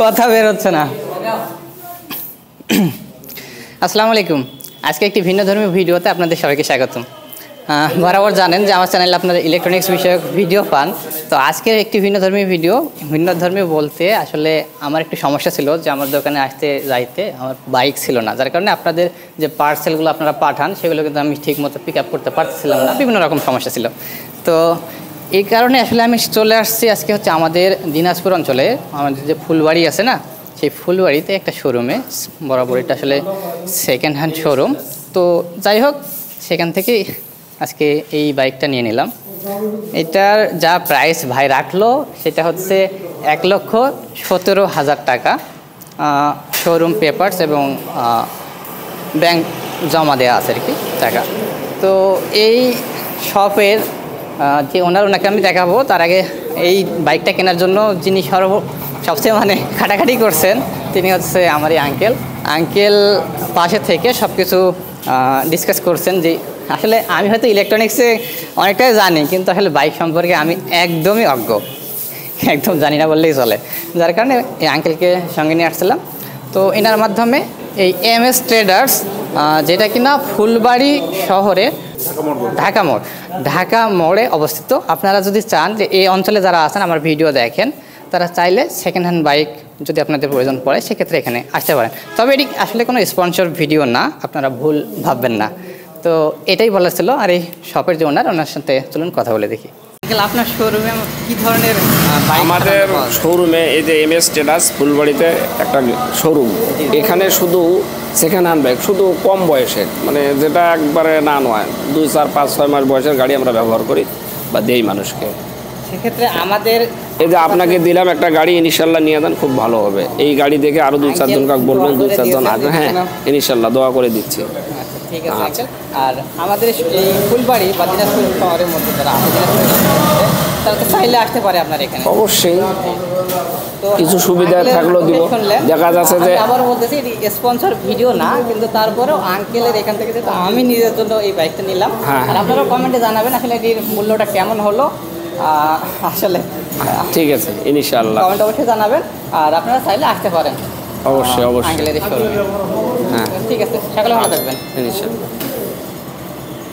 কথা বের হচ্ছে না। আসসালামু আলাইকুম। আজকে একটি ভিন্নধর্মী ভিডিওতে আপনাদের সবাইকে স্বাগতম। বরাবর জানেন যে আমার চ্যানেলে আপনারা ইলেকট্রনিক্স বিষয়ক ভিডিও পান। তো আজকের একটি ভিন্নধর্মী ভিডিও। ভিন্নধর্মী বলতে আসলে আমার একটু সমস্যা ছিল যে আমার দোকানে আসতে যাইতে আমার বাইক ছিল না, যার কারণে আপনাদের যে পার্সেলগুলো আপনারা পাঠান সেগুলো কিন্তু আমি ঠিক মতো পিক আপ করতে পারছিলাম না, বিভিন্ন রকম সমস্যা ছিল। তো এই কারণে আসলে আমি চলে আসছি আজকে হচ্ছে আমাদের দিনাজপুর অঞ্চলে আমাদের যে ফুলবাড়ি আছে না, সেই ফুলবাড়িতে একটা শোরুমে, বরাবর এটা আসলে সেকেন্ড হ্যান্ড শোরুম। তো যাই হোক, সেখান থেকে আজকে এই বাইকটা নিয়ে নিলাম। এটার যা প্রাইস ভাই রাখলো সেটা হচ্ছে 1,17,000 টাকা, শোরুম পেপারস এবং ব্যাংক জমা দেওয়া আছে আর কি টাকা। তো এই শপের যে ওনাকে আমি দেখাবো, তার আগে এই বাইকটা কেনার জন্য যিনি সবচেয়ে খাটাখাটি করছেন তিনি হচ্ছে আমার এই আঙ্কেল পাশে থেকে সব কিছু ডিসকাস করছেন। যে আসলে আমি হয়তো ইলেকট্রনিক্সে অনেকটাই জানি, কিন্তু আসলে বাইক সম্পর্কে আমি একদমই অজ্ঞ, একদম জানি না বললেই চলে। যার কারণে এই আঙ্কেলকে সঙ্গে নিয়ে আসছিলাম। তো এনার মাধ্যমে এই MS ট্রেডার্স, যেটা কিনা ফুলবাড়ি শহরে ঢাকা মোড়ে অবস্থিত। আপনারা যদি চান যে এই অঞ্চলে যারা আছেন আমার ভিডিও দেখেন, তারা চাইলে সেকেন্ড হ্যান্ড বাইক যদি আপনাদের প্রয়োজন পড়ে সেক্ষেত্রে এখানে আসতে পারেন। তবে এটি আসলে কোনো স্পন্সর ভিডিও না, আপনারা ভুল ভাববেন না। তো এটাই বলার ছিল। আর এই শপের যে ওনার সাথে চলুন কথা বলে দেখি। আপনার শোরুমে কী ধরনের বাইক? আমাদের শোরুমে এই যে MS ট্রেডার্স ফুলবাড়িতে একটা শোরুম, এখানে শুধু সেকেন্ড হ্যান্ড বাইক, শুধু কম বয়সের, যেটা একবারে না নয় 2, 4, 5, 6 মাস বয়সের গাড়ি আমরা ব্যবহার করি বা দেই মানুষকে। সেক্ষেত্রে আমাদের এই যে আপনাকে দিলাম একটা গাড়ি, ইনশাল্লাহ নিয়ে যান, খুব ভালো হবে। এই গাড়ি দেখে আরও 2-4 জন কাউকে বলবেন, 2-4 জন আসবে। হ্যাঁ, ইনশাল্লাহ দোয়া করে দিচ্ছি। ঠিক আছে। আর আমাদের এই ফুলবাড়ি বা দিনাজপুর শহরের মধ্যে যারা আছে, তারা তো চাইলে আসতে পারে আপনার এখানে। অবশ্যই কিছু সুবিধা থাকলেও দিব। দেখা যাচ্ছে যে আবার বলতেছি স্পন্সর ভিডিও না, কিন্তু তারপরেও আঙ্কেলের এখান থেকে যেহেতু আমি নিজের জন্য এই বাইকটা নিলাম, আর আপনারাও কমেন্টে জানাবেন আসলে এটির মূল্যটা কেমন হলো। আসলে ঠিক আছে, ইনশাআল্লাহ কমেন্ট অবশ্যই জানাবেন। আর আপনারা চাইলে আসতে পারেন অবশ্যই আঙ্কেলের এই শোরুমে। হ্যাঁ, ঠিক আছে, সকালে ভালো থাকবেন ইনশাআল্লাহ।